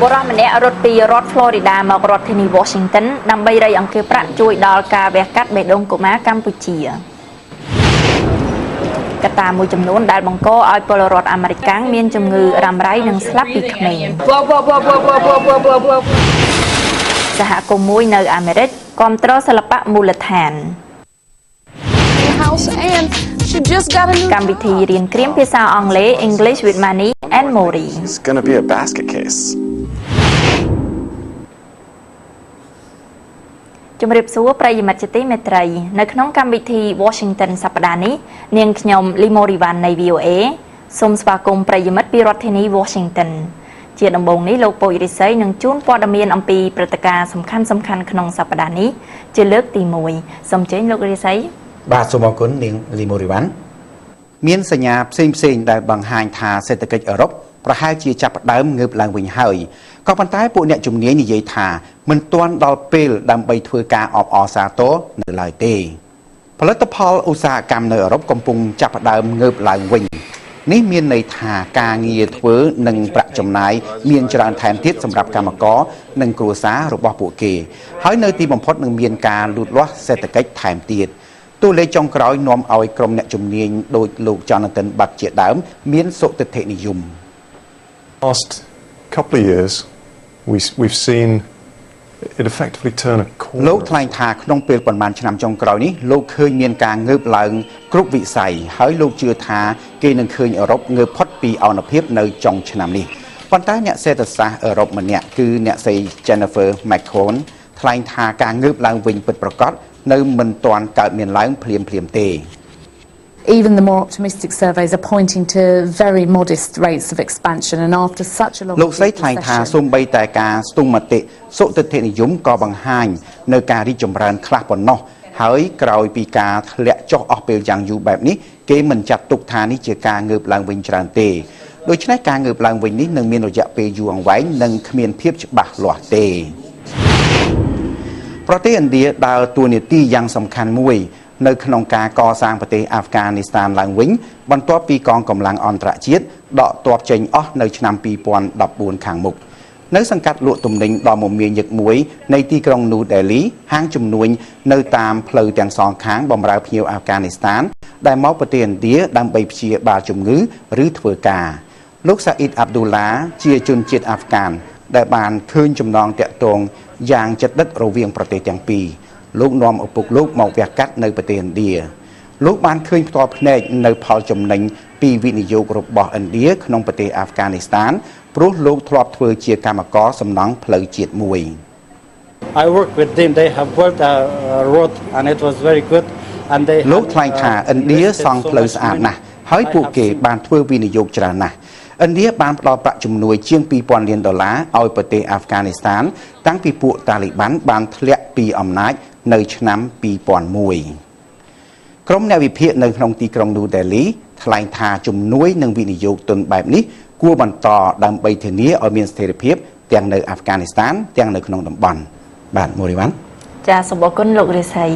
បរិសម្នាក់រត់ពីរដ្ឋ Florida មកររដ្ឋធានី Washington ដើម្បីរៃអង្គាសប្រាក់ជួយដល់ការវះកាត់បេះដូងកុមារកម្ពុជាកត្តាមួយចំនួនដែលបង្កឲ្យពលរដ្ឋអាមេរិកមានជំងឺរ៉ាំរ៉ៃនិងស្លាប់ពីក្មេងសហគមន៍មួយនៅអាមេរិកគាំទ្រសិល្បៈមូលដ្ឋានកម្មវិធីរៀនក្រៀមភាសាអង់គ្លេស English with Money and Mori It's going to be a basket case ជំរាបសួរប្រិយមិត្តជាទីមេត្រីនៅក្នុងកម្មវិធី Washington សប្តាហ៍នេះនាងខ្ញុំ Limorivan នៃ VOA សូមស្វាគមន៍ប្រិយមិត្តពីរដ្ឋធានី Washington ជាដំបូងនេះលោកពូចរិស័យនឹងជូនព័ត៌មានអំពីព្រឹត្តិការណ៍សំខាន់ៗក្នុងសប្តាហ៍នេះជាលើកទី1សូមអញ្ជើញលោករិស័យបាទសូមអរគុណនាង Limorivan មានសញ្ញាផ្សេងៗដែលបង្ហាញថាសេដ្ឋកិច្ចអឺរ៉ុបប្រហែលជាចាប់ផ្ដើមងើបឡើងវិញហើយក៏ប៉ុន្តែពួកអ្នកជំនាញនិយាយថាមិនទាន់ដល់ពេលដើម្បីធ្វើការអបអរសាទរនៅឡើយទេផលិតផលឧស្សាហកម្មនៅអឺរ៉ុបកំពុងចាប់ផ្ដើមងើបឡើងវិញនេះមានន័យថាការងារធ្វើនិងប្រាក់ចំណាយមានច្រើនថែមទៀតសម្រាប់កម្មករនិងគ្រួសាររបស់ពួកគេហើយនៅទីបំផុតនឹងមានការលូតលាស់សេដ្ឋកិច្ចថែមទៀតតួលេខចុងក្រោយនាំឲ្យក្រុមអ្នកជំនាញដោយលោក Jonathan Buck ជាដើមមានសុទិដ្ឋិនិយម Last couple of years we've seen it effectively turn a corner លោកថ្លែងថាក្នុងពេលប្រមាណឆ្នាំចុងក្រោយនេះលោកឃើញមានការងើបឡើងគ្រប់វិស័យហើយលោកជឿថាគេនឹងឃើញអឺរ៉ុបងើបផុតពីអនុភាពនៅចុងឆ្នាំនេះប៉ុន្តែអ្នកសេដ្ឋសាស្ត្រអឺរ៉ុបម្នាក់គឺអ្នកស្រី Jennifer McCone ថ្លែងថាការងើបឡើងវិញពិតប្រាកដនៅមិនទាន់កើតមានឡើងភ្លាមទេ Even the more optimistic surveys are pointing to very modest rates of expansion and after such a long លោកស្រីថ្លែងថាសូម្បីតែការស្ទង់មតិសុទិដ្ឋិនិយមក៏បង្ហាញនៅការរីកចម្រើនខ្លះប៉ុណ្ណោះហើយក្រោយពីការធ្លាក់ចុះអស់ពេលយ៉ាងយូរបែបនេះគេមិនចាត់ទុកថានេះជាការងើបឡើងវិញច្រើនទេដូច្នេះការងើបឡើងវិញនេះនឹងមានរយៈពេលយូរអង្វែងនិងគ្មានភាពច្បាស់លាស់ទេប្រទេសឥណ្ឌាដើរតួនាទីយ៉ាងសំខាន់មួយនៅក្នុងការកសាងប្រទេសអាហ្វហ្គានីស្ថានឡើងវិញបន្ទាប់ពីកងកម្លាំងអន្តរជាតិដកទ័ពចេញអស់នៅឆ្នាំ2014ខាងមុខនៅសង្កាត់លក់ទំនិញដ៏មមាញឹកមួយនៃទីក្រុង New Delhi ហាងជំនួញនៅតាមផ្លូវទាំងសងខាងបម្រើភ្ញៀវអាហ្វហ្គានីស្ថានដែលមកប្រទេសឥណ្ឌាដើម្បីព្យាបាលជំងឺឬធ្វើការលោកសាអ៊ីតអាប់ឌូឡាជាជនជាតិអាហ្វហ្គានដែលបានឃើញចំណងតាក់ទងយ៉ាងជិតដិតរវាងប្រទេសទាំងពីរលោកនាំឪពុកលោកមកវះកាត់នៅប្រទេសឥណ្ឌាលោកបានឃើញផ្ទាល់ភ្នែកនៅផលចំណេញពីវិនិយោគរបស់ឥណ្ឌាក្នុងប្រទេសអាហ្វហ្គានីស្ថានព្រោះលោកធ្លាប់ធ្វើជាកម្មករសំណង់ផ្លូវជាតិមួយ I work with them they have built a road and it was very good and they លោកថ្លែងថាឥណ្ឌាសង់ផ្លូវស្អាតណាស់ហើយពួកគេបានធ្វើវិនិយោគច្រើនណាស់ឥណ្ឌាបានផ្ដល់ប្រាក់ជំនួយជាង$2,000 លានឲ្យប្រទេសអាហ្វហ្គានីស្ថានតាំងពីពួកតាលីបានបានធ្លាក់ពីអំណាចនៅឆ្នាំ2001ក្រុមអ្នកវិភាគនៅក្នុងទីក្រុង New Delhi ថ្លែងថាជំនួយនិងវិនិយោគទុនបែបនេះគួរបន្តដើម្បីធានាឲ្យមានស្ថិរភាពទាំងនៅអាហ្វហ្គានីស្ថានទាំងនៅក្នុងតំបន់បាទមូរីវ៉ាន់ចាសសូមអរគុណលោករិស័យ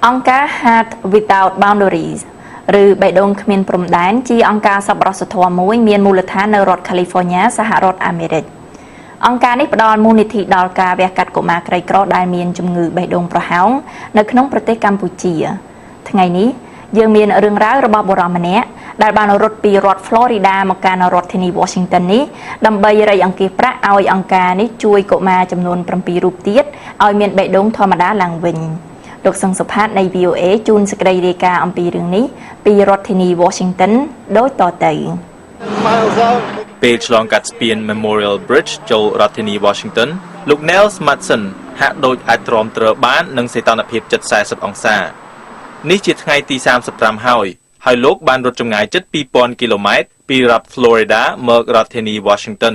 អង្គការ Heart Without Boundaries ឬបេះដូងគ្មានព្រំដែនជាអង្គការសប្បុរសធម៌មួយមានមូលដ្ឋាននៅរដ្ឋ California សហរដ្ឋអាមេរិកអង្គការនេះផ្ដល់មូលនិធិដល់ការវះកាត់កុមារក្រីក្រដែលមានជំងឺបេះដូងប្រហោងនៅក្នុងប្រទេសកម្ពុជាថ្ងៃនេះយើងមានរឿងរ៉ាវរបស់បុរសម្នាក់ដែលបានរត់ពីរដ្ឋ Florida មកកាន់រដ្ឋធានី Washington នេះដើម្បីរៃអង្គាសប្រាក់ឲ្យអង្គការនេះជួយកុមារចំនួន7រូបទៀតឲ្យមានបេះដូងធម្មតាឡើងវិញលោកសង្សុផាតនៃ VOA ជូនសេចក្តីរាយការណ៍អំពីរឿងនេះពីរដ្ឋធានី Washington ដូចតទៅពេលឆ្លងកាត់ស្ពាន Memorial Bridge ចូលរដ្ឋធានី Washington លោក Nels Madsen ហាក់ដូចអាចទ្រាំទ្របាននឹងសីតុណ្ហភាពជិត40អង្សានេះជាថ្ងៃទី35ហើយលោកបានរត់ចម្ងាយជិត2000គីឡូម៉ែត្រពីរដ្ឋ Florida មកររដ្ឋធានី Washington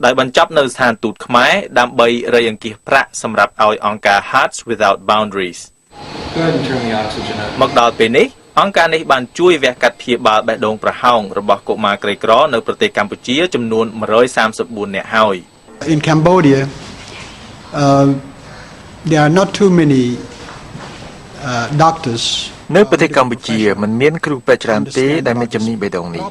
ដោយបញ្ចប់នៅស្ថានទូតខ្មែរដើម្បីរៃអង្គាសប្រាក់សម្រាប់ឲ្យអង្គការ Hearts Without Boundaries មកដល់ពេលនេះអង្គការនេះបានជួយវះកាត់ព្យាបាលបេះដូងប្រហោងរបស់កុមារក្រីក្រនៅប្រទេសកម្ពុជាចំនួន134នាក់ហើយ In Cambodia there are not too many doctors នៅប្រទេសកម្ពុជាមិនមានគ្រូពេទ្យច្រើនទេដែលមានជំនាញបេះដូងនេះ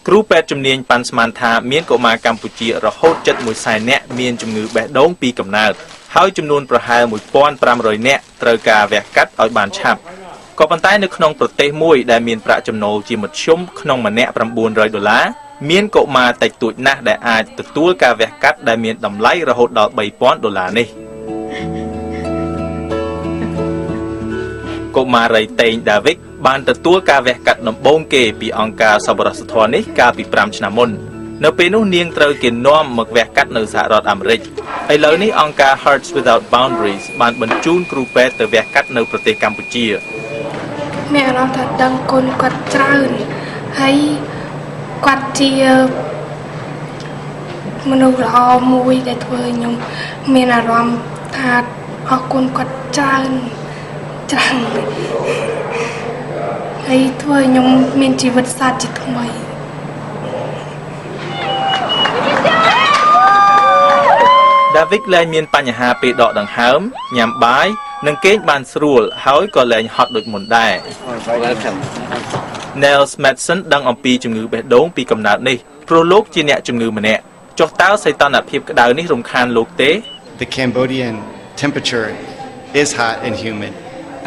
គ្រូពេទ្យជំនាញប៉ាន់ស្មានថាមានកុមារកម្ពុជារហូតជិត 100,000 នាក់មានជំងឺបេះដូងពីកំណើតហើយចំនួនប្រហែល 1,500 នាក់ត្រូវការវះកាត់ឲ្យបានឆាប់ក៏ប៉ុន្តែនៅក្នុងប្រទេសមួយដែលមានប្រាក់ចំណូលជាមធ្យមក្នុងម្នាក់$900មានកុមារតិចតួចណាស់ដែលអាចទទួលការវះកាត់ដែលមានតម្លៃរហូតដល់$3,000នេះកុមារីតេងដាវិកបានទទួលការវះកាត់ដំបូងគេពីអង្គការសប្បុរសធម៌នេះកាលពី5ឆ្នាំមុននៅពេលនោះនាងត្រូវគេនាំមកវះកាត់នៅសហរដ្ឋអាមេរិកឥឡូវនេះអង្គការ Hearts Without Boundaries បានបញ្ជូនគ្រូពេទ្យទៅវះកាត់នៅប្រទេសកម្ពុជាមានអារម្មណ៍ថាដឹងគុណគាត់ច្រើនហើយគាត់ជាមនុស្សល្អមួយដែលធ្វើឲ្យខ្ញុំមានអារម្មណ៍ថាអរគុណគាត់ច្រើនហើយធ្វើឲ្យខ្ញុំមានជីវិតសាស្ត្រជាថ្មីដាវីកលែងមានបញ្ហាពេលដកដង្ហើមញ៉ាំបាយនិងគេងបានស្រួលហើយក៏លែងហត់ដូចមុនដែរ Nels Madsen ដឹងអំពីជំងឺបេះដូងពីកំណើតនេះព្រោះលោកជាអ្នកជំងឺម្នាក់ចុះតើសីតុណ្ហភាពក្តៅនេះរំខានលោកទេ The Cambodian temperature is hot and humid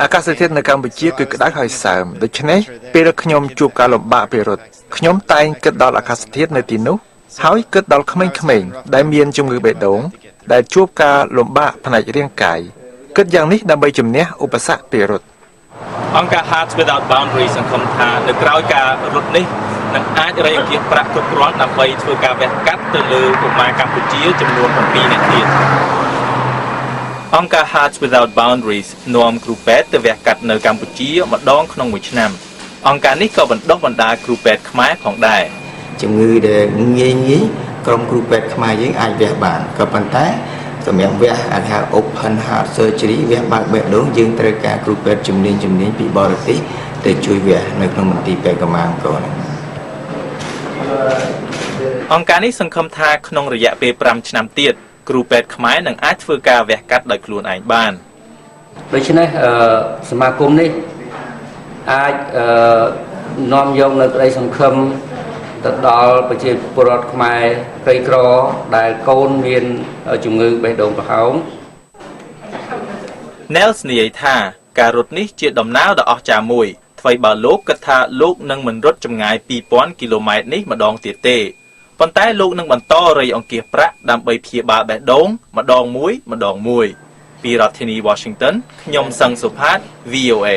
អាកាសធាតុនៅកម្ពុជាគឺក្តៅហើយសើមដូច្នេះពេលខ្ញុំជួបការលំបាកពេលរត់ខ្ញុំតែងគិតដល់អាកាសធាតុនៅទីនោះហើយគិតដល់ក្មេងៗដែលមានជំងឺបេះដូងដែលជួបការលំបាកផ្នែករាងកាយគិតយ៉ាងនេះដើម្បីជំនះឧបសគ្គពេលរត់អង្គការ Hearts Without Boundaries សង្ឃឹមថានៅក្រៅការរត់នេះនឹងអាចរៃអង្គាសប្រាក់គ្រប់គ្រាន់ដើម្បីធ្វើការវះកាត់ទៅលើកុមារកម្ពុជាចំនួន7នាក់ទៀតអង្គការ Hearts Without Boundaries នាំគ្រូពេទ្យទៅវះកាត់នៅកម្ពុជាម្ដងក្នុងមួយឆ្នាំអង្គការនេះក៏បណ្ដុះបណ្ដាលគ្រូពេទ្យខ្មែរផងដែរជំងឺដែលងាយក្រុមគ្រូពេទ្យខ្មែរយើងអាចវះបានក៏ប៉ុន្តែសម្រាប់វះអាចហៅ Open Heart Surgery វះបើកបេះដូងយើងត្រូវការគ្រូពេទ្យជំនាញពីបរទេសទៅជួយវះនៅក្នុងមន្ទីរពេទ្យកម្ពុជានេះអង្គការនេះសង្ឃឹមថាក្នុងរយៈពេល5ឆ្នាំទៀតគ្រូពេទ្យខ្មែរនឹងអាចធ្វើការវះកាត់ដោយខ្លួនឯងបានដូច្នេះសមាគមនេះអាចនាំយកនៅក្តីសង្ឃឹមទៅដល់ប្រជាពលរដ្ឋខ្មែរក្រីក្រដែលកូនមានជំងឺបេះដូងប្រហោង Nels និយាយថាការរត់នេះជាដំណើរដ៏អស្ចារ្យមួយថ្មីបើលោកគិតថាលោកនឹងមិនរត់ចម្ងាយ 2,000 គីឡូម៉ែត្រនេះម្ដងទៀតទេប៉ុន្តែលោកនឹងបន្តរៃអង្គាសប្រាក់ដើម្បីព្យាបាលបេះដូងម្ដងមួយពីរដ្ឋធានី Washington ខ្ញុំសឹងសុផាត VOA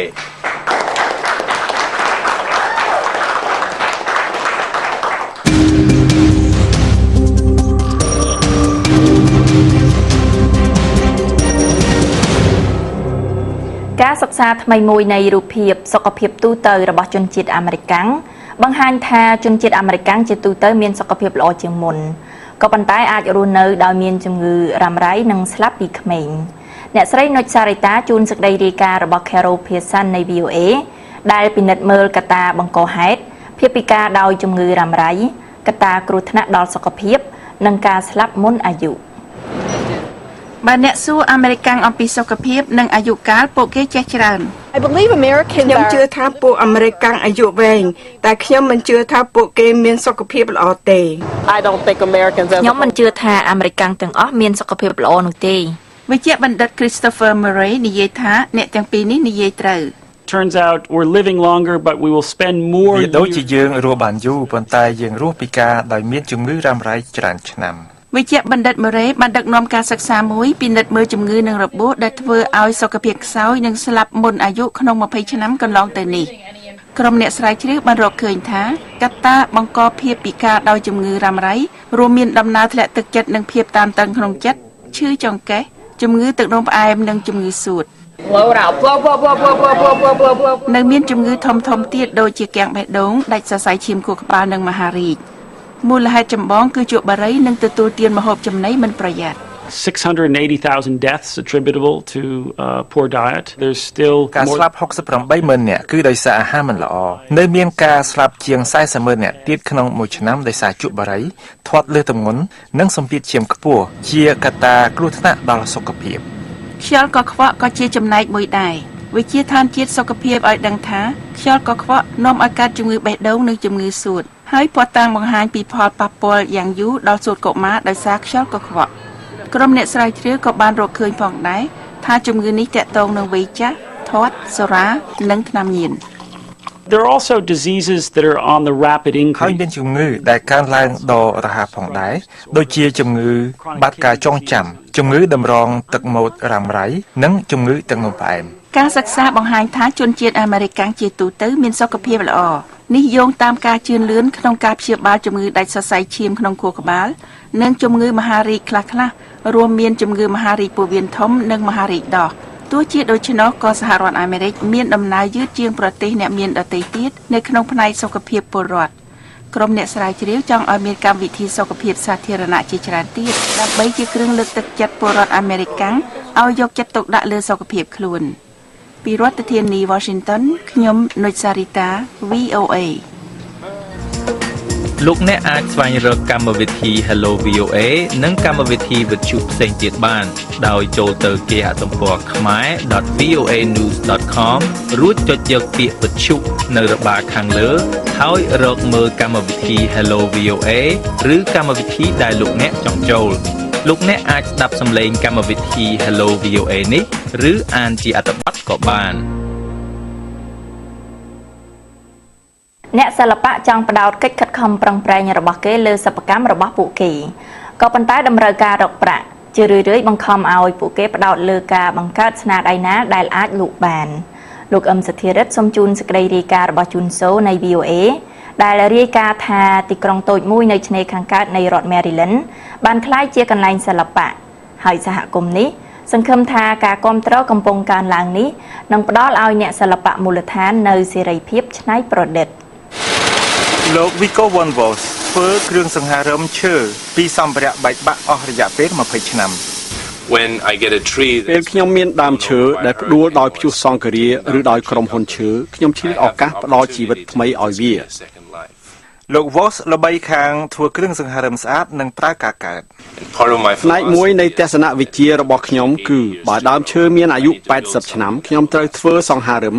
ការសិក្សាថ្មីមួយនៃរូបភាពសុខភាពទូទៅរបស់ជនជាតិអាមេរិកាំងបង្ហាញថាជនជាតិអាមេរិកាំងជាទូទៅមានសុខភាពល្អជាងមុនក៏ប៉ុន្តែអាចរស់នៅដោយមានជំងឺរ៉ាំរ៉ៃនិងស្លាប់ពីក្មេងអ្នកស្រីនុចសារីតាជួនសេចក្តីរាយការណ៍របស់ Carol Pearson នៃ VOA ដែលពិនិត្យមើលកត្តាបង្កហេតុភាពពិការដោយជំងឺរ៉ាំរ៉ៃកត្តាគ្រោះថ្នាក់ដល់សុខភាពនិងការស្លាប់មុនអាយុបើអ្នកសួរអាមេរិកាំងអំពីសុខភាពនិងអាយុកាលពួកគេចេះច្រើន I believe Americans ខ្ញុំជឿថាពួកអាមេរិកាំងអាយុវែងតែខ្ញុំមិនជឿថាពួកគេមានសុខភាពល្អទេ I don't think Americans ខ្ញុំមិនជឿថាអាមេរិកាំងទាំងអស់មានសុខភាពល្អនោះទេវិជ្ជបណ្ឌិត Christopher Murray និយាយថាអ្នកទាំងពីរនេះនិយាយត្រូវ Turns out we're living longer but we will spend more វាដូចជាយើងរស់បានយូរប៉ុន្តែយើងរស់ពីការដោយមានជំងឺរ៉ាំរ៉ៃច្រើនឆ្នាំវិជ្ជបណ្ឌិត Murray បានដឹកនាំការសិក្សាមួយពិនិត្យមើលជំងឺនិងរបួសដែលធ្វើឲ្យសុខភាពខ្សោយនិងស្លាប់មុនអាយុក្នុង20ឆ្នាំកន្លងទៅនេះក្រុមអ្នកស្រាវជ្រាវបានរកឃើញថាកត្តាបង្កភាពពិការដោយជំងឺរ៉ាំរ៉ៃរួមមានដំណើរធ្លាក់ទឹកចិត្តនិងភាពតានតឹងក្នុងចិត្តឈឺចង្កេះជំងឺទឹកនោមផ្អែមនិងជំងឺសួតនៅមានជំងឺធំៗទៀតដូចជាគាំងបេះដូងដាច់សរសៃឈាមខួរក្បាលនិងមហារីកមូលហេតុចម្បងគឺជក់បារីនិងទទួលទានម្ហូបចំណីមិនប្រយ័ត្ន 680,000 deaths attributable to poor diet. There's still ការស្លាប់ 68,000 នាក់គឺដោយសារអាហារមិនល្អនៅមានការស្លាប់ជាង 40,000 នាក់ទៀតក្នុងមួយឆ្នាំដោយសារជក់បារីធាត់លើសទម្ងន់និងសម្ពាធឈាមខ្ពស់ជាកត្តាគ្រោះថ្នាក់ដល់សុខភាពខ្យល់កខ្វក់ក៏ជាចំណែកមួយដែរ វិជាឋានជាតិសុខភាពឲ្យដឹងថាខ្យល់កខ្វក់នាំឲ្យកើតជំងឺបេះដូងនិងជំងឺសួតហើយភស្តុតាងបង្ហាញពីផលប៉ះពាល់យ៉ាងយូរដល់សួតកុមារដោយសារខ្យល់កខ្វក់ក្រុមអ្នកស្រាវជ្រាវក៏បានរកឃើញផងដែរថាជំងឺនេះទាក់ទងនឹងវ័យចាស់ធាត់សូរ៉ានិងថ្នាំញៀន There are also diseases that are on the rapid ហើយ increase. មានជំងឺដែលកើនឡើងដ៏រហ័សផងដែរដូចជាជំងឺបាត់ការចងចាំជំងឺតម្រងទឹកមាត់រ៉ាំរ៉ៃនិងជំងឺទឹកនោមផ្អែម ការសិក្សាបង្ហាញថាជនជាតិអាមេរិកជាទូទៅមានសុខភាពល្អនេះយោងតាមការជឿនលឿនក្នុងការព្យាបាលជំងឺដាច់សរសៃឈាមក្នុងខួរក្បាលនិងជំងឺមហារីកខ្លះៗរួមមានជំងឺមហារីកពោះវៀនធំនិងមហារីកដោះទោះជាដូច្នោះក៏សហរដ្ឋអាមេរិកមានដំណើរយឺតជាងប្រទេសអ្នកមានដទៃទៀតនៅក្នុងផ្នែកសុខភាពពលរដ្ឋក្រុមអ្នកស្រាវជ្រាវចង់ឲ្យមានកម្មវិធីសុខភាពសាធារណៈជាច្រើនទៀតដើម្បីជាគ្រឿងលើកទឹកចិត្តពលរដ្ឋអាមេរិកឲ្យយកចិត្តទុកដាក់លើសុខភាពខ្លួនពីរដ្ឋធានី Washington ខ្ញុំនុចសារីតា VOA លោកអ្នកអាចស្វែងរកកម្មវិធី Hello VOA និងកម្មវិធីវិទ្យុផ្សេងទៀតបានដោយចូលទៅគេហទំព័រ khmer.voanews.com រួចចុចយកពាក្យវិទ្យុនៅរបារខាងលើហើយរកមើលកម្មវិធី Hello VOA ឬកម្មវិធីដែលលោកអ្នកចង់ចូលលោកអ្នកអាចស្ដាប់សំឡេងកម្មវិធី Hello VOA នេះឬអានជាអត្ថបទក៏បាន អ្នកសិល្បៈចង់ផ្ដោតកិច្ចខិតខំប្រឹងប្រែងរបស់គេលើសិប្បកម្មរបស់ពួកគេក៏ប៉ុន្តែតម្រូវការរកប្រាក់ជារឿយៗបង្ខំឲ្យពួកគេផ្ដោតលើការបង្កើតស្នាដៃណាដែលអាចលក់បានលោកអឹមសធារិទ្ធសូមជូនសេចក្តីរាយការណ៍របស់ជូនសូនៃ VOA ដែលរាយការណ៍ថាទីក្រុងតូចមួយនៅឆ្នេរខាងកើតនៃរដ្ឋ Maryland បានក្លាយជាកន្លែងសិល្បៈហើយសហគមន៍នេះសង្ឃឹមថាការគាំទ្រកំពុងកើនឡើងនេះនឹងផ្ដល់ឲ្យអ្នកសិល្បៈមូលដ្ឋាននៅសេរីភាពច្នៃប្រឌិត លោក Vico Von Vos ធ្វើគ្រឿងសង្ហារឹមឈើពីសម្ភារៈបែកបាក់អស់រយៈពេល20ឆ្នាំ When I get a tree ពេលខ្ញុំមានដើមឈើដែលផ្ដួលដោយព្យុះសង្ឃរាឬដោយក្រុមហ៊ុនឈើខ្ញុំឆ្លៀតឱកាសផ្ដល់ជីវិតថ្មីឲ្យវា លោក Vos ល្បីខាងធ្វើគ្រឿងសង្ហារឹមស្អាតនិងប្រើការកើត ផ្នែកមួយនៃទស្សនវិជ្ជារបស់ខ្ញុំគឺបើដើមឈើមានអាយុ80ឆ្នាំខ្ញុំត្រូវធ្វើសង្ហារឹម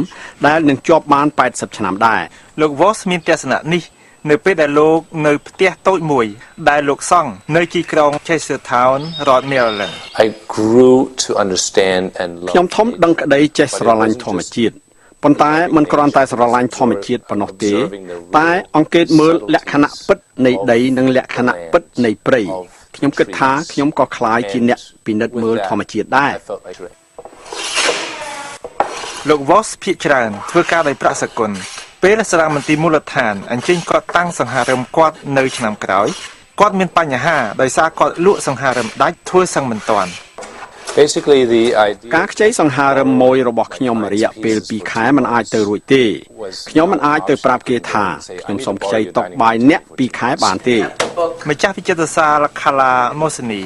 ដែលនឹងជាប់បាន80ឆ្នាំដែរ លោក Vos មានទស្សនៈនេះនៅពេលដែលលោកនៅផ្ទះតូចមួយដែលលោកសង់នៅទីក្រុង Chestertown រដ្ឋ Maryland I grew to understand and love ខ្ញុំធំដឹងក្តីចេះស្រឡាញ់ធម្មជាតិប៉ុន្តែមិនគ្រាន់តែស្រឡាញ់ធម្មជាតិប៉ុណ្ណោះទេតែអង្កេតមើលលក្ខណៈពិតនៃដីនិងលក្ខណៈពិតនៃព្រៃខ្ញុំគិតថាខ្ញុំក៏คล้ายជាអ្នកពិនិត្យមើលធម្មជាតិដែរ លោក Vos ភាគច្រើនធ្វើការដោយប្រាក់សកលពេលសារមន្ទីរមូលដ្ឋានអញ្ជើញគាត់តាំងសង្ហារឹមគាត់នៅឆ្នាំក្រោយគាត់មានបញ្ហាដោយសារគាត់លក់សង្ហារឹមដាច់ធ្វើសឹងមិនទាន់ Basically the idea ការខ្ចីសង្ហារឹមមួយរបស់ខ្ញុំរយៈពេល2ខែមិនអាចទៅរួចទេខ្ញុំមិនអាចទៅប្រាប់គេថាខ្ញុំសូមខ្ចីតុកបាយអ្នក2ខែបានទេ ម្ចាស់វិចិត្រសាល Kala Mosni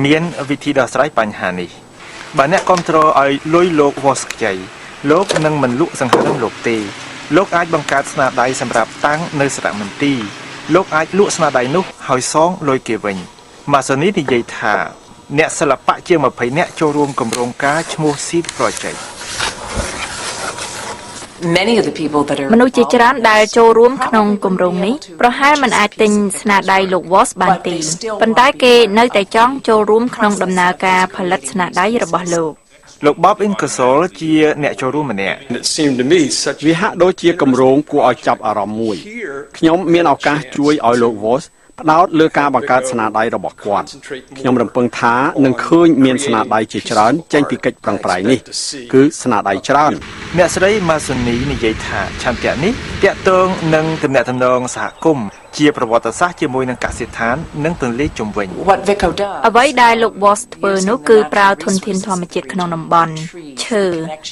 មានវិធីដោះស្រាយបញ្ហានេះបើអ្នកគ្រប់គ្រងឲ្យលុយលោក Vos ខ្ចីលោកនឹងមិនលក់សង្ហារឹមលោកទេលោកអាចបង្កើតស្នាដៃសម្រាប់តាំងនៅសារមន្ទីរលោកអាចលក់ស្នាដៃនោះហើយសងលុយគេវិញ Masoni និយាយថាអ្នកសិល្បៈជាង20នាក់ចូលរួមគម្រោងការឈ្មោះ Seed Project មនុស្សជាច្រើនដែលចូលរួមក្នុងគម្រោងនេះប្រហែលមិនអាចទិញស្នាដៃលោក Vos បានទេប៉ុន្តែគេនៅតែចង់ចូលរួមក្នុងដំណើរការផលិតស្នាដៃរបស់លោក លោក Bob Ingersoll ជាអ្នកចូលរួមម្នាក់ វាហាក់ដូចជាគម្រោងគួរឲ្យចាប់អារម្មណ៍មួយខ្ញុំមានឱកាសជួយឲ្យលោក Vos ផ្ដោតលើការបង្កើតស្នាដៃរបស់គាត់ខ្ញុំរំពឹងថានឹងឃើញមានស្នាដៃជាច្រើនចេញពីកិច្ចប្រឹងប្រែងនេះគឺស្នាដៃច្រើន អ្នកស្រី Masoni និយាយថាឆន្ទៈនេះតាក់ទងនឹងទំនាក់ទំនងសហគមន៍ជាប្រវត្តិសាស្ត្រជាមួយនឹងកសិដ្ឋាននិងទន្លេជុំវិញ អ្វីដែលលោក Vos ធ្វើនោះគឺប្រើធនធានធម្មជាតិក្នុងតំបន់ឈើ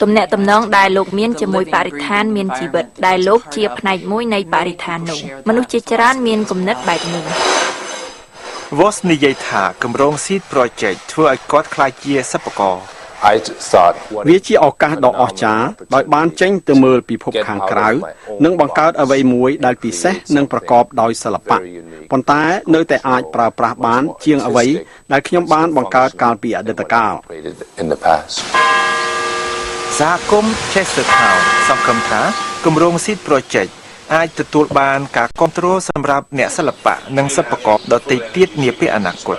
ទំនាក់ទំនងដែលលោកមានជាមួយបរិស្ថានមានជីវិតដែលលោកជាផ្នែកមួយនៃបរិស្ថាននោះមនុស្សជាច្រើនមានគំនិតបែបនេះ Vos និយាយថាគម្រោង Seed Project ធ្វើឲ្យគាត់ក្លាយជាសិប្បករ វាជាឱកាសដ៏អស្ចារ្យដោយបានចេញទៅមើលពិភពខាងក្រៅនិងបង្កើតអ្វីមួយដែលពិសេសនិងប្រកបដោយសិល្បៈប៉ុន្តែនៅតែអាចប្រើប្រាស់បានជាងអ្វីដែលខ្ញុំបានបង្កើតកាលពីអតីតកាល សហគមន៍ Chestertown សង្ឃឹមថាគម្រោង Seed Project អាចទទួលបានការគាំទ្រសម្រាប់អ្នកសិល្បៈនិងសិប្បករដទៃទៀតនាពេលអនាគត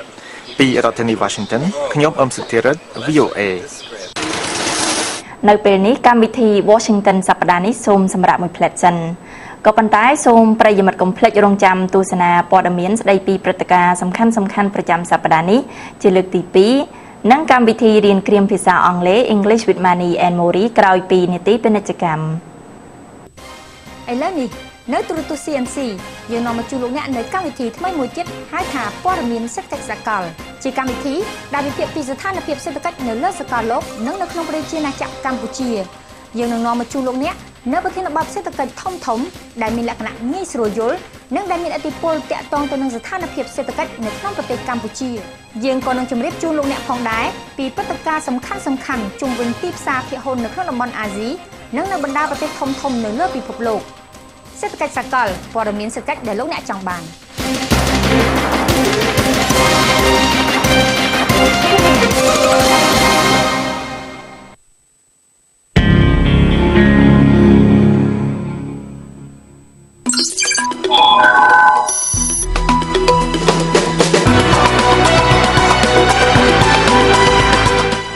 ពីរដ្ឋធានី Washington ខ្ញុំអឹមសុធិរិទ្ធ VOA នៅពេលនេះកម្មវិធី Washington សប្តាហ៍នេះសូមសម្រាប់មួយផ្លែតសិនក៏ប៉ុន្តែសូមប្រិយមិត្តកុំភ្លេចរងចាំទស្សនាព័ត៌មានស្ដីពីព្រឹត្តិការណ៍សំខាន់ៗប្រចាំសប្តាហ៍នេះជាលើកទី2និងកម្មវិធីរៀនគ្រាមភាសាអង់គ្លេស English with Manny and Mori ក្រោយពីនីតិពាណិជ្ជកម្មឥឡូវនេះនៅទូរទស្សន៍ CNC យើងនាំមកជូនលោកអ្នកនៅកម្មវិធីថ្មីមួយទៀតហៅថាព័ត៌មានសេដ្ឋកិច្ចសកលជាកម្មវិធីដែលវិភាគពីស្ថានភាពសេដ្ឋកិច្ចនៅលើសកលលោកនិងនៅក្នុងប្រជាណាចក្រកម្ពុជាយើងនឹងនាំមកជូនលោកអ្នកនៅប្រធានបទសេដ្ឋកិច្ចធំៗដែលមានលក្ខណៈងាយស្រួលយល់និងដែលមានឥទ្ធិពលទាក់ទងទៅនឹងស្ថានភាពសេដ្ឋកិច្ចនៅក្នុងប្រទេសកម្ពុជាយើងក៏នឹងជម្រាបជូនលោកអ្នកផងដែរពីព្រឹត្តិការណ៍សំខាន់ៗជុំវិញទីផ្សារភាគហ៊ុននៅក្នុងតំបន់អាស៊ីនិងនៅបណ្ដាប្រទេសធំៗនៅលើពិភពលោកសេដ្ឋកិច្ចសកលព័ត៌មានសេដ្ឋកិច្ចដែលលោកអ្នកចង់បាន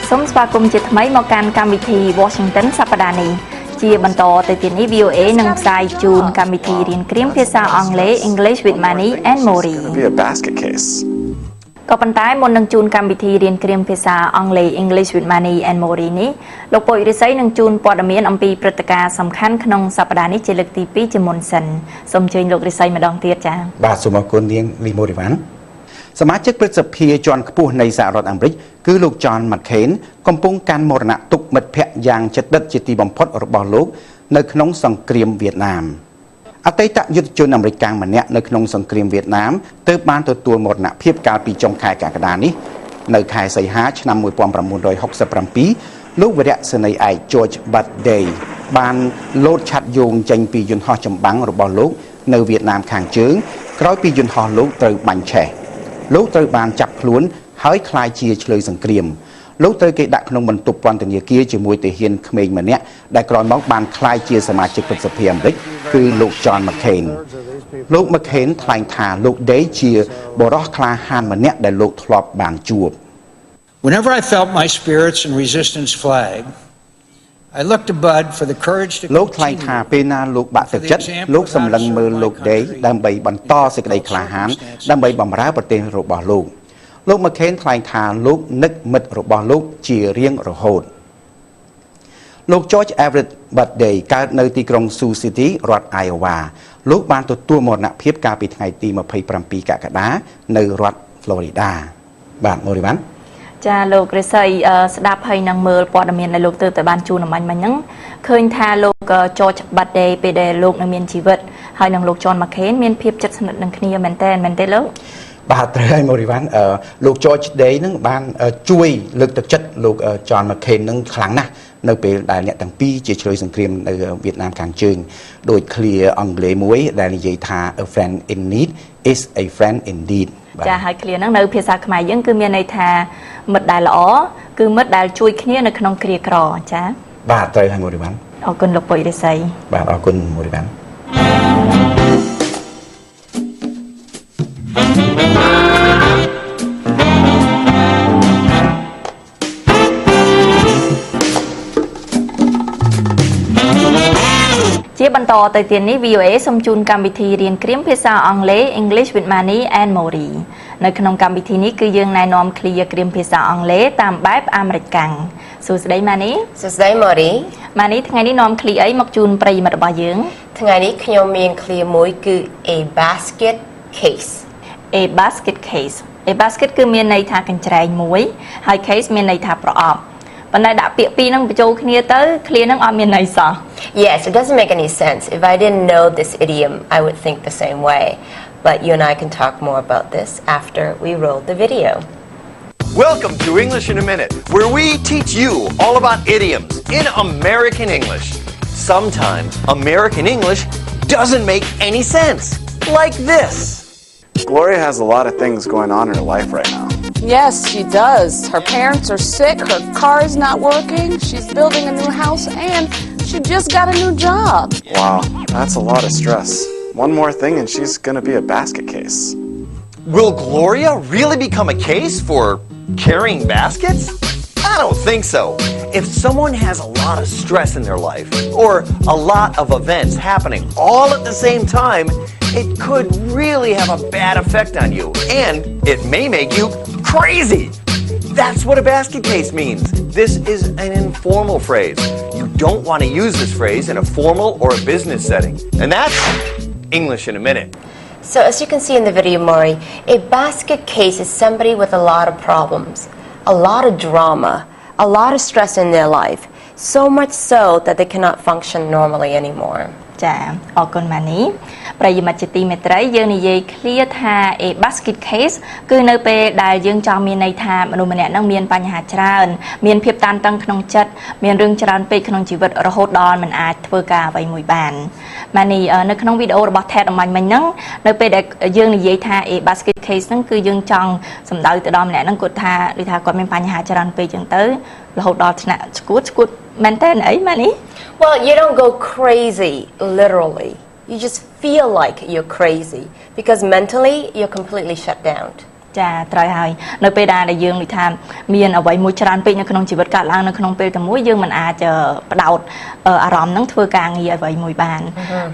សូមស្វាគមន៍ជាថ្មីមកកាន់កម្មវិធី Washington សប្តាហ៍នេះជាបន្តទៅទៀតនេះ VOA នឹងផ្សាយជូនកម្មវិធីរៀនគ្រាមភាសាអង់គ្លេស English with Manny and Mori ក៏ប៉ុន្តែមុននឹងជូនកម្មវិធីរៀនគ្រាមភាសាអង់គ្លេស English with Manny and Mori នេះលោកពុយរិស័យនឹងជូនព័ត៌មានអំពីព្រឹត្តិការណ៍សំខាន់ក្នុងសប្តាហ៍នេះជាលើកទី2ជាមុនសិនសូមអញ្ជើញលោករិស័យម្ដងទៀតចា៎បាទសូមអរគុណនាងលីម៉ូរីវ៉ាន់សមាជិកព្រឹទ្ធសភាជាន់ខ្ពស់នៃសហរដ្ឋអាមេរិកគឺលោក John McCain កំពុងកាន់មរណទុក្ខមិត្តភ័ក្តិយ៉ាងជិតដិតជាទីបំផុតរបស់លោកនៅក្នុងសង្គ្រាមវៀតណាមអតីតយុទ្ធជនអាមេរិកម្នាក់នៅក្នុងសង្គ្រាមវៀតណាមទើបបានទទួលមរណភាពកាលពីចុងខែកក្កដានេះនៅខែសីហាឆ្នាំ1967លោកវីរៈសេនីយ៍ឯក George Bush បានលោតឆាត់យោងចេញពីយន្តហោះចម្បាំងរបស់លោកនៅវៀតណាមខាងជើងក្រោយពីយន្តហោះលោកត្រូវបាញ់ឆេះលោកត្រូវបានចាប់ខ្លួនហើយក្លាយជាឆ្លើយសង្គ្រាមលោកត្រូវគេដាក់ក្នុងបន្ទប់ពន្ធនាគារជាមួយទាហានក្មេងម្នាក់ដែលក្រោយមកបានក្លាយជាសមាជិកព្រឹទ្ធសភាអាមេរិកគឺលោក John McCain លោក McCain ថ្លែងថាលោក Day ជាបរិះក្លាហានម្នាក់ដែលលោកធ្លាប់បានជួប Whenever I felt my spirits and resistance flag I looked to Bud for the courage to លោកថ្លែងថាពេលណាលោកបាក់ទឹកចិត្តលោកសម្លឹងមើលលោក Day ដើម្បីបន្តសេចក្តីក្លាហានដើម្បីបម្រើប្រទេសរបស់លោក McCain ថ្លែងថាលោកនឹកមិត្តរបស់លោកជារៀងរហូតលោក George Everett Bush កើតនៅទីក្រុង Sioux City រដ្ឋ Iowa លោកបានទទួលមរណភាពកាលពីថ្ងៃទី27កក្កដានៅរដ្ឋ Florida បាទមូរីវ៉ាន់ចាលោករិស័យស្ដាប់ហើយនឹងមើលព័ត៌មានដែលលោកទើបតែបានជូនអំបញ្ញមិញហ្នឹងឃើញថាលោក George Bush ពេលដែលលោកនៅមានជីវិតហើយនឹងលោក John McCain មានភាពជិតស្និទ្ធនឹងគ្នាមែនទេលោកបាទត្រូវហើយមូរីវ៉ាន់លោក George Day នឹងបានជួយលើកទឹកចិត្តលោក John McCain នឹងខ្លាំងណាស់នៅពេលដែលអ្នកទាំងពីរជាឆ្លើយសង្គ្រាមនៅវៀតណាមខាងជើងដោយឃ្លាអង់គ្លេសមួយដែលនិយាយថា a friend in need is a friend indeed ចាហើយឃ្លាហ្នឹងនៅភាសាខ្មែរយើងគឺមានន័យថាមិត្តដែលល្អគឺមិត្តដែលជួយគ្នានៅក្នុងគ្រាក្រចាបាទត្រូវហើយមូរីវ៉ាន់អរគុណលោកពុយរិស័យបាទអរគុណមូរីវ៉ាន់ជាបន្តទៅទៀតនេះ VOA សូមជូនកម្មវិធីរៀនគ្រាមភាសាអង់គ្លេស English with Manny and Mori នៅក្នុងកម្មវិធីនេះគឺយើងណែនាំឃ្លាគ្រាមភាសាអង់គ្លេសតាមបែបអាមេរិកកាំងសួស្តី Manny សួស្តី Mori Manny ថ្ងៃនេះនាំឃ្លាអីមកជូនប្រិយមិត្តរបស់យើងថ្ងៃនេះខ្ញុំមានឃ្លាមួយគឺ a basket case a basket case a basket គឺមានន័យថាកញ្ច្រែងមួយហើយ case មានន័យថាប្រអប់ប៉ុន្តែដាក់ពាក្យពីរហ្នឹងបញ្ចូលគ្នាទៅឃ្លាហ្នឹងអត់មានន័យសោះ Yes, it doesn't make any sense. If I didn't know this idiom, I would think the same way. But you and I can talk more about this after we roll the video. Welcome to English in a Minute, where we teach you all about idioms in American English. Sometimes American English doesn't make any sense. Like this. Gloria has a lot of things going on in her life right now. Yes, she does. Her parents are sick, her car is not working, she's building a new house, and she just got a new job. Wow, that's a lot of stress. One more thing and she's gonna be a basket case. Will Gloria really become a case for carrying baskets? I don't think so. If someone has a lot of stress in their life, or a lot of events happening all at the same time, it could really have a bad effect on you, and it may make you crazy. That's what a basket case means. This is an informal phrase. You don't want to use this phrase in a formal or a business setting. And that's English in a minute. So as you can see in the video, Maury, a basket case is somebody with a lot of problems, a lot of drama, a lot of stress in their life, so much so that they cannot function normally anymore. ចាអរគុណម៉ានីប្រិយមិត្តជាទីមេត្រីយើងនិយាយឃ្លាថា a basket case គឺនៅពេលដែលយើងចង់មានន័យថាមនុស្សម្នាក់នឹងមានបញ្ហាច្រើនមានភាពតានតឹងក្នុងចិត្តមានរឿងច្រើនពេកក្នុងជីវិតរហូតដល់មិនអាចធ្វើការអ្វីមួយបានម៉ានីនៅក្នុងវីដេអូរបស់ Ted អំបញ្ញមិញហ្នឹងនៅពេលដែលយើងនិយាយថា a basket case ហ្នឹងគឺយើងចង់សម្ដៅទៅដល់ម្នាក់ហ្នឹងគាត់ថាដូចថាគាត់មានបញ្ហាច្រើនពេកចឹងទៅរហូតដល់ថ្នាក់ឈួតមែនតើអីម៉ានី Well, you don't go crazy, literally. You just feel like you're crazy because mentally you're completely shut down. ចាត្រូវហើយនៅពេលដែលយើងនិយាយថាមានអ្វីមួយច្រើនពេកនៅក្នុងជីវិតកើតឡើងនៅក្នុងពេលតែមួយយើងមិនអាចផ្ដោតអារម្មណ៍នឹងធ្វើការងារអ្វីមួយបាន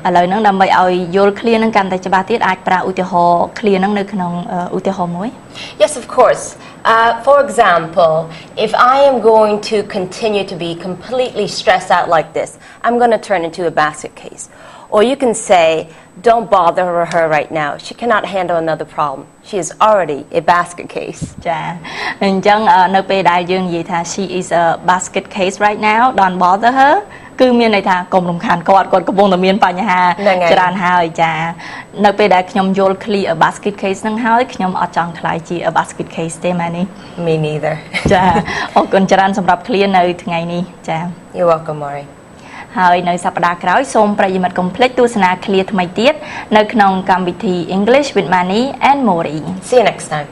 ឥឡូវហ្នឹងដើម្បីឲ្យយល់ឃ្លានឹងកាន់តែច្បាស់ទៀតអាចប្រើឧទាហរណ៍ឃ្លានឹងនៅក្នុងឧទាហរណ៍មួយ Yes, of course. For example, if I am going to continue to be completely stressed out like this, I'm going to turn into a basket case. Or you can say, don't bother her right now. She cannot handle another problem. She is already a basket case. ចាអញ្ចឹងនៅពេលដែលយើងនិយាយថា she is a basket case right now, don't bother her គឺមានន័យថាកុំរំខានគាត់កំពុងតែមានបញ្ហាច្រើនហើយចានៅពេលដែលខ្ញុំយល់ clear a basket case ហ្នឹងហើយខ្ញុំអត់ចង់ខ្លាយជា a basket case ទេម៉ែនេះ Me neither. ចាអរគុណច្រើនសម្រាប់ clear នៅថ្ងៃនេះចា You're welcome, Maury. ហើយនៅសប្តាហ៍ក្រោយសូមប្រិយមិត្តកុំភ្លេចទស្សនា clear ថ្មីទៀតនៅក្នុងកម្មវិធី English with Mani and Maury. See you next time.